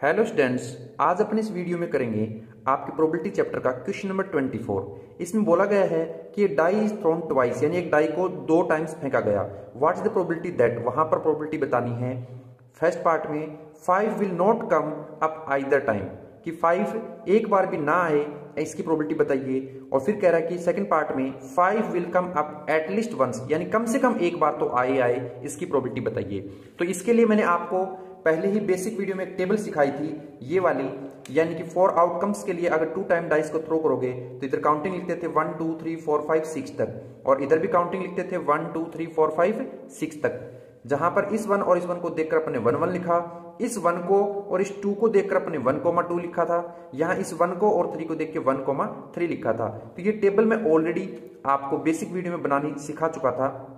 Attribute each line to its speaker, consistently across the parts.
Speaker 1: Hello students, आज अपन इस video में करेंगे आपके प्रोबेबिलिटी चैप्टर का क्वेश्चन नंबर 24। इसमें बोला गया है कि डाई इज थ्रोन ट्वाइस, यानी एक डाई को 2 टाइम्स फेंका गया। What is the probability that, वहां पर प्रोबेबिलिटी बतानी है। फर्स्ट पार्ट में 5 will not come up either time, कि 5 एक बार भी ना आए, इसकी प्रोबेबिलिटी बताइए। और फिर कह रहा है कि सेकंड पार्ट में 5 will come up at least once, यानी कम से कम एक बार तो आए, इसकी प्रोबेबिलिटी बताइए। तो इसके लिए मैंने आपको पहले ही बेसिक वीडियो में एक टेबल सिखाई थी, ये वाली, यानी कि 4 आउटकम्स के लिए अगर 2 टाइम डाइस को थ्रो करोगे तो इधर काउंटिंग लिखते थे 1 2 3 4 5 6 तक, और इधर भी काउंटिंग लिखते थे 1 2 3 4 5 6 तक। जहां पर इस 1 और इस 1 को देखकर अपने 1 1 लिखा, इस 1 को और इस 2 को देखकर अपने 1,2 लिखा था, यहां इस 1 को और 3 को देख के 1,3 लिखा था। तो ये टेबल मैं ऑलरेडी आपको बेसिक वीडियो में बनानी सिखा चुका था,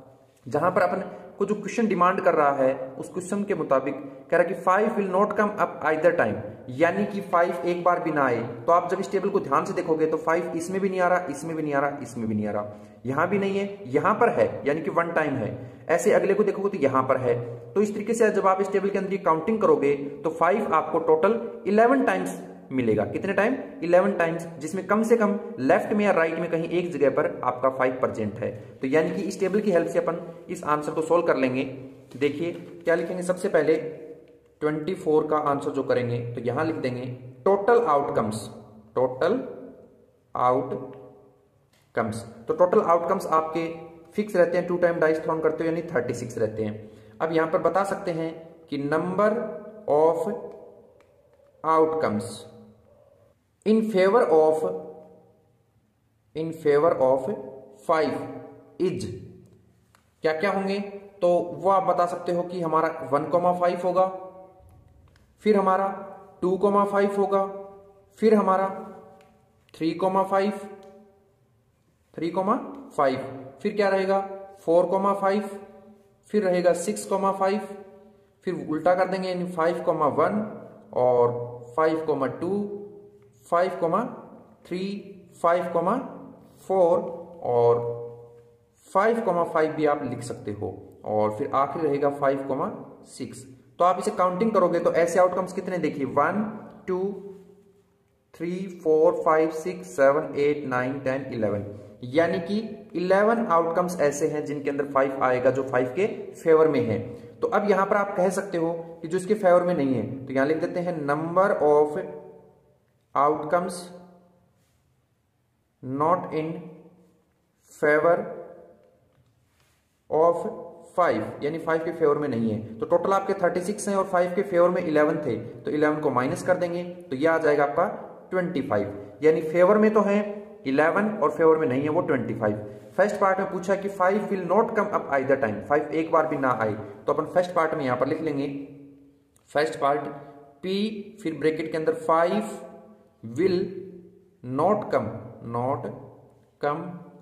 Speaker 1: जहां पर अपन को जो क्वेश्चन डिमांड कर रहा है उस क्वेश्चन के मुताबिक कह रहा है कि 5 will not come up either time, यानी कि 5 एक बार भी ना आए। तो आप जब इस टेबल को ध्यान से देखोगे तो 5 इसमें भी नहीं आ रहा, इसमें भी नहीं आ रहा, इसमें भी नहीं आ रहा, यहां भी नहीं है, यहां पर है, यानी कि 1 टाइम है। ऐसे अगले को देखोगे तो यहां पर है। तो इस तरीके से जब आप इस टेबल के अंदर काउंटिंग करोगे तो 5 आपको टोटल 11 टाइम्स मिलेगा। कितने टाइम? 11 टाइम्स, जिसमें कम से कम लेफ्ट में या राइट में कहीं एक जगह पर आपका 5% है। तो यानी कि इस टेबल की हेल्प से अपन इस आंसर को सोल्व कर लेंगे। देखिए क्या लिखेंगे, सबसे पहले 24 का आंसर जो करेंगे तो यहां लिख देंगे टोटल आउटकम्स। टोटल आउटकम्स, तो टोटल आउटकम्स आपके फिक्स रहते हैं, 2 टाइम डाइस थ्रोन करते हो यानी 36 रहते हैं। अब यहां पर बता सकते हैं कि number of outcomes in favour of 5 is क्या क्या होंगे, तो वो आप बता सकते हो कि हमारा 1,5 होगा, फिर हमारा 2,5 होगा, फिर हमारा 3,5, फिर क्या रहेगा 4,5, फिर रहेगा 6,5, फिर उल्टा कर देंगे यानी 5,1 और 5,2, 5,3, 5,4 और 5,5 भी आप लिख सकते हो, और फिर आखिरी रहेगा 5,6। तो आप इसे काउंटिंग करोगे तो ऐसे आउटकम्स कितने देखिए 1 2 3 4 5 6 7 8 9 10 11, यानी कि 11 आउटकम्स ऐसे हैं जिनके अंदर 5 आएगा, जो 5 के फेवर में है। तो अब यहां पर आप कह सकते हो कि जो इसके फेवर में नहीं है, तो यहां लिख देते हैं number of outcomes not in favour of 5, यानी 5 के फेवर में नहीं है। तो टोटल आपके 36 हैं और 5 के फेवर में 11 थे, तो 11 को माइनस कर देंगे तो यह आ जाएगा आपका 25, यानी फेवर में तो है 11 और फेवर में नहीं है वो 25। फर्स्ट पार्ट में पूछा कि 5 will not come up either time, 5 एक बार भी ना आए, तो अपन फर्स्ट पार्ट में यहां पर लिख लेंगे फर्स्ट पार्ट P, फिर ब्रैकेट के अंदर 5 will not come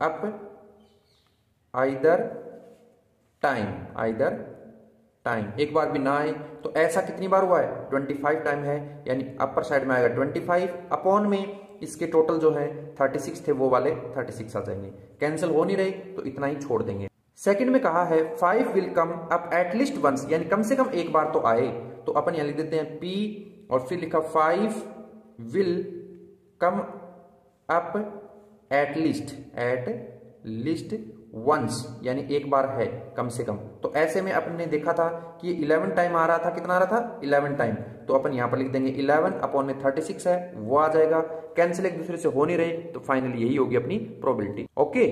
Speaker 1: up either time, एक बार भी ना आए। तो ऐसा कितनी बार हुआ है? 25 टाइम है, यानी अपर साइड में आएगा 25 अपॉन में इसके टोटल जो है 36 थे, वो वाले 36 आ जाएंगे। कैंसिल हो नहीं रहे तो इतना ही छोड़ देंगे। सेकंड में कहा है 5 will come up at least once, यानी कम से कम एक बार तो आए, तो अपन यहां लिख देते हैं P और फिर लिखा 5 will come up at least once, यानी एक बार है कम से कम। तो ऐसे में अपन ने देखा था कि 11 टाइम आ रहा था, कितना आ रहा था 11 टाइम, तो अपन यहां पर लिख देंगे 11 अपॉन में 36 है वो आ जाएगा। कैंसिल एक दूसरे से हो नहीं रहे, तो फाइनली यही होगी अपनी प्रोबेबिलिटी। ओके।